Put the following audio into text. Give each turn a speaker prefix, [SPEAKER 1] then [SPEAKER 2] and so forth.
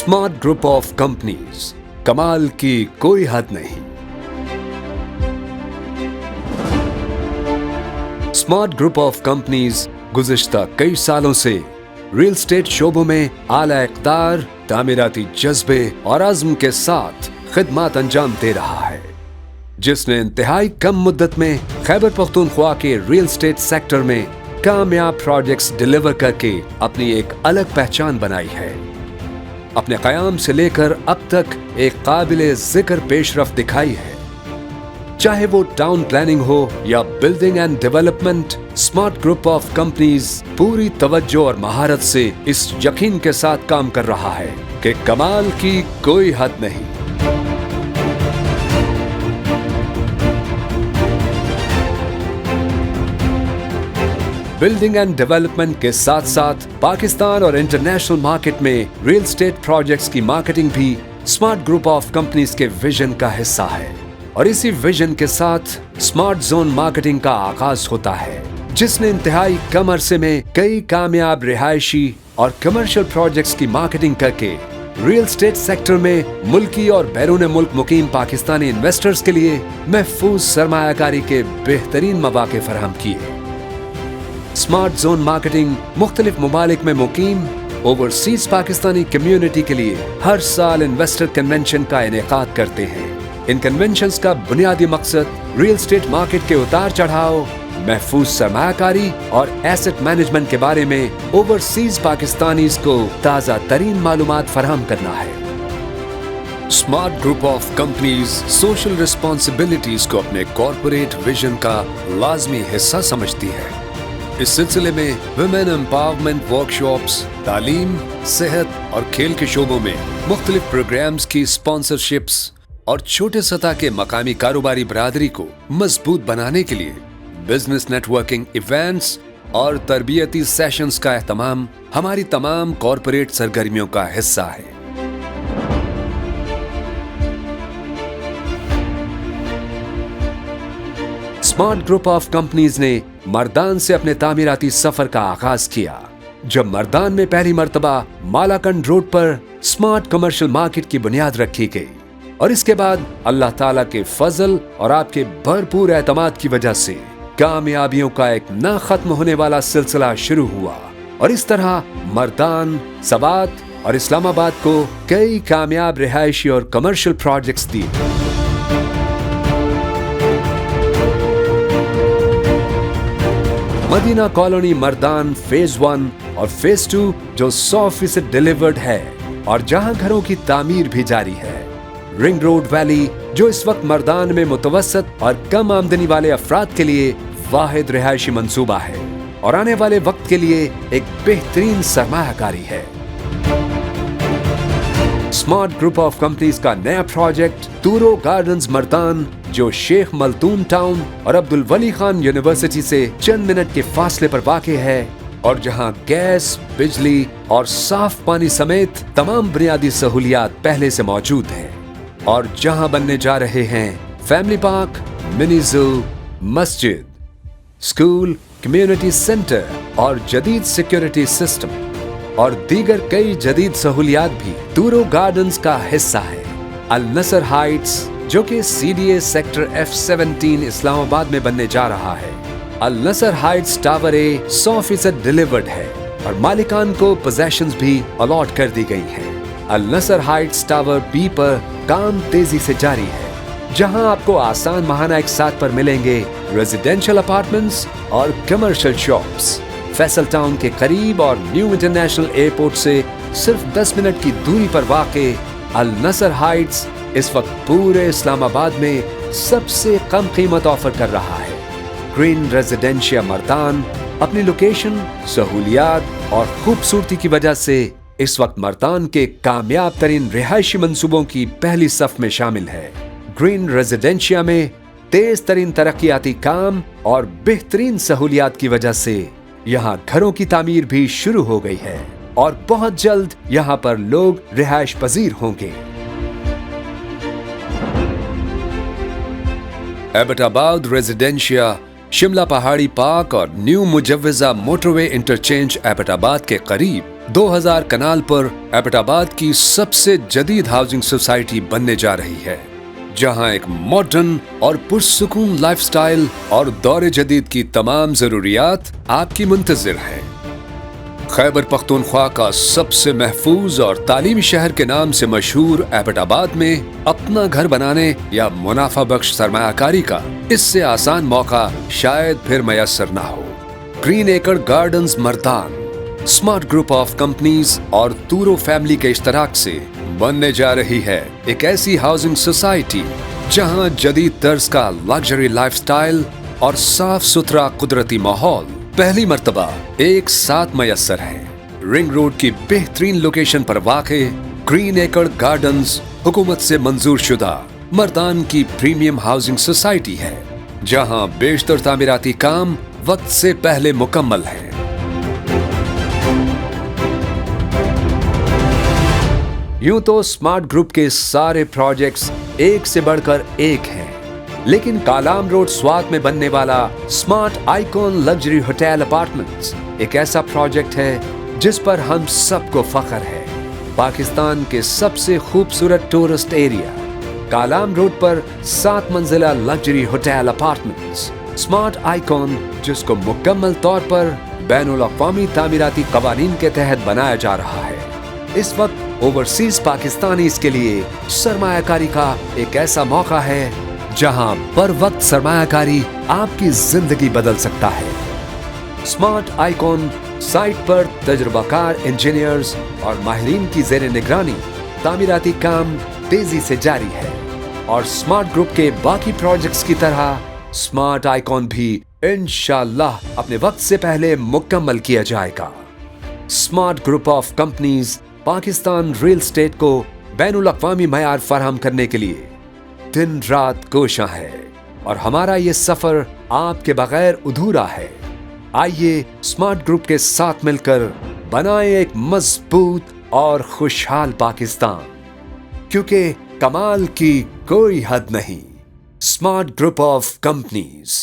[SPEAKER 1] Smart group of companies, कमाल की कोई हद नहीं। स्मार्ट ग्रुप ऑफ कंपनीज गुज़िश्ता कई सालों से रियल स्टेट शोबों में आला इक़्तिदार, तामीराती जज्बे और अज़्म के साथ खिदमत अंजाम दे रहा है, जिसने इंतहाई कम मुद्दत में खैबर पख्तूनख्वा के रियल स्टेट सेक्टर में कामयाब प्रोजेक्ट्स डिलीवर करके अपनी एक अलग पहचान बनाई है। अपने क़याम से लेकर अब तक एक काबिले ज़िक्र पेशरफ़्त दिखाई है। चाहे वो टाउन प्लानिंग हो या building and development, smart group of companies पूरी तवज्जो और महारत से इस यकीन के साथ काम कर रहा है कि कमाल की कोई हद नहीं। बिल्डिंग एंड डेवलपमेंट के साथ साथ पाकिस्तान और इंटरनेशनल मार्केट में रियल स्टेट प्रोजेक्ट्स की मार्केटिंग भी स्मार्ट ग्रुप ऑफ कंपनीज के विजन का हिस्सा है। और इसी विजन के साथ स्मार्ट जोन मार्केटिंग का आगाज होता है, जिसने इंतहाई कम अरसे में कई कामयाब रिहायशी और कमर्शियल प्रोजेक्ट्स की मार्केटिंग करके रियल स्टेट सेक्टर में मुल्की और बैरून मुल्क मुकीम पाकिस्तानी इन्वेस्टर्स के लिए महफूज सरमायाकारी के बेहतरीन मौके फराहम किए। स्मार्ट जोन मार्केटिंग मुख्तलिफ ममालिक में मुकीम ओवरसीज पाकिस्तानी कम्युनिटी के लिए हर साल इन्वेस्टर कन्वेंशन का इनेकाद करते हैं। इन कन्वेंशंस का बुनियादी मकसद रियल स्टेट मार्केट के उतार चढ़ाव, महफूज सरमायाकारी और एसेट मैनेजमेंट के बारे में ओवरसीज पाकिस्तानीज को ताज़ा तरीन मालूमात फराहम करना है। Smart group of companies social responsibilities को अपने कॉर्पोरेट विजन का लाजमी हिस्सा समझती है। इस सिलसिले में वुमेन एम्पावरमेंट वर्कशॉप्स, तालीम, सेहत और खेल के शोबों में मुख्तलिफ प्रोग्राम्स की स्पॉन्सरशिप्स और छोटे सतह के मकामी कारोबारी बरादरी को मजबूत बनाने के लिए बिजनेस नेटवर्किंग इवेंट्स और तरबियती सेशंस का एहतमाम हमारी तमाम कॉर्पोरेट सरगर्मियों का हिस्सा है। स्मार्ट ग्रुप ऑफ कंपनीज ने मर्दान से अपने तामीराती सफर का आगाज किया, जब मर्दान में पहली मर्तबा मालाकंड रोड पर स्मार्ट कमर्शियल मार्केट की बुनियाद रखी गई। और इसके बाद अल्लाह ताला के फजल और आपके भरपूर एतमाद की वजह से कामयाबियों का एक ना खत्म होने वाला सिलसिला शुरू हुआ। और इस तरह मर्दान, सवात और इस्लामाबाद को कई कामयाब रिहायशी और कमर्शियल प्रोजेक्ट्स दिए। मदीना कॉलोनी मर्दान फेज 1 और फेज 2 जो 100% डिलीवर्ड है और जहां घरों की तामीर भी जारी है। रिंग रोड वैली जो इस वक्त मर्दान में मुतवसत और कम आमदनी वाले अफराद के लिए वाहिद रिहायशी मंसूबा है और आने वाले वक्त के लिए एक बेहतरीन सरमायाकारी है। स्मार्ट ग्रुप ऑफ कंपनीज का नया प्रोजेक्ट तूरो गार्डन्स मर्दान, जो शेख मलतून टाउन और अब्दुल वली खान यूनिवर्सिटी से चंद मिनट के फासले पर वाक़ है और जहां गैस, बिजली और साफ पानी समेत तमाम बुनियादी सहूलियात पहले से मौजूद हैं और जहां बनने जा रहे हैं फैमिली पार्क, मिनी ज़ू, मस्जिद, स्कूल, कम्युनिटी सेंटर और जदीद सिक्योरिटी सिस्टम और दीगर कई जदीद सहूलियात भी तूरो गार्डन्स का हिस्सा है। अल नसर हाइट्स जो कि CDA सेक्टर F17 इस्लामाबाद में बनने जा रहा है। अल नसर हाइट्स टावर A 100% डिलीवर्ड है और मालिकान को पोजेशंस भी अलॉट कर दी गई हैं। अल नसर हाइट्स टावर B पर काम तेजी से जारी है, जहां आपको आसान माहाना इकसात पर मिलेंगे रेजिडेंशियल अपार्टमेंट्स और कमर्शियल शॉप्स। फैसल टाउन के करीब और न्यू इंटरनेशनल एयरपोर्ट से सिर्फ 10 मिनट की दूरी पर वाक़े अल नसर हाइट्स इस वक्त पूरे इस्लामाबाद में सबसे कम कीमत ऑफर कर रहा है। ग्रीन रेजिडेंशिया मर्दान अपनी लोकेशन, सहूलियात और खूबसूरती की वजह से इस वक्त मर्दान के कामयाब तरीन रिहायशी मंसूबों की पहली सफ में शामिल है। ग्रीन रेजिडेंशिया में तेज तरीन तरक्याती काम और बेहतरीन सहूलियात की वजह से यहाँ घरों की तामीर भी शुरू हो गई है और बहुत जल्द यहाँ पर लोग रिहायश पजीर होंगे। एबटाबाद रेजिडेंशिया शिमला पहाड़ी पार्क और न्यू मुजव्वजा मोटरवे इंटरचेंज एबटाबाद के करीब 2000 कनाल पर एबटाबाद की सबसे जदीद हाउसिंग सोसाइटी बनने जा रही है, जहां एक मॉडर्न और पुरसुकून लाइफस्टाइल और दौरे जदीद की तमाम जरूरियात आपकी मुंतजिर है। खैबर पख्तूनख्वा का सबसे महफूज और तालीमी शहर के नाम से मशहूर एबटाबाद में अपना घर बनाने या मुनाफा बख्श सरमायाकारी का इससे आसान मौका शायद फिर मयसर ना हो। ग्रीन एकड़ gardens Mardan smart group of companies और तूरो फैमिली के इश्तराक से बनने जा रही है एक ऐसी हाउसिंग सोसाइटी जहां जदीद तर्ज का लग्जरी लाइफस्टाइल और साफ सुथरा कुदरती माहौल पहली मर्तबा एक साथ मयसर है। रिंग रोड की बेहतरीन लोकेशन पर वाक़े ग्रीन एकड़ गार्डन्स हुकूमत से मंजूर शुदा मर्दान की प्रीमियम हाउसिंग सोसाइटी है, जहां बेशतर तामीराती काम वक्त से पहले मुकम्मल है। यूं तो स्मार्ट ग्रुप के सारे प्रोजेक्ट्स एक से बढ़कर एक हैं, लेकिन कालाम रोड स्वात में बनने वाला smart icon luxury hotel apartments एक ऐसा प्रोजेक्ट है जिस पर हम सबको फख्र है। पाकिस्तान के सबसे खूबसूरत टूरिस्ट एरिया कालाम रोड पर 7 मंजिला luxury hotel apartments smart icon, जिसको मुकम्मल तौर पर बैनुल अक़वामी तामीराती क़वानीन के तहत बनाया जा रहा है। इस वक्त ओवरसीज पाकिस्तानीज़ के लिए सरमायाकारी का एक ऐसा मौका है जहां बर वक्त सरमायाकारी आपकी जिंदगी बदल सकता है। स्मार्ट आइकॉन साइट पर तजुर्बाकार इंजीनियर्स और माहिरीन की ज़ेर निगरानी तामीराती काम तेजी से जारी है, और स्मार्ट ग्रुप के बाकी प्रोजेक्ट्स की तरह स्मार्ट आइकॉन भी इंशाअल्लाह अपने वक्त से पहले मुकम्मल किया जाएगा। Smart group of companies Pakistan real estate को बैनुल अक़वामी मयार फराहम करने के लिए दिन रात कोशां है, और हमारा ये सफर आपके बगैर अधूरा है। आइए स्मार्ट ग्रुप के साथ मिलकर बनाएं एक मजबूत और खुशहाल पाकिस्तान, क्योंकि कमाल की कोई हद नहीं। Smart group of companies.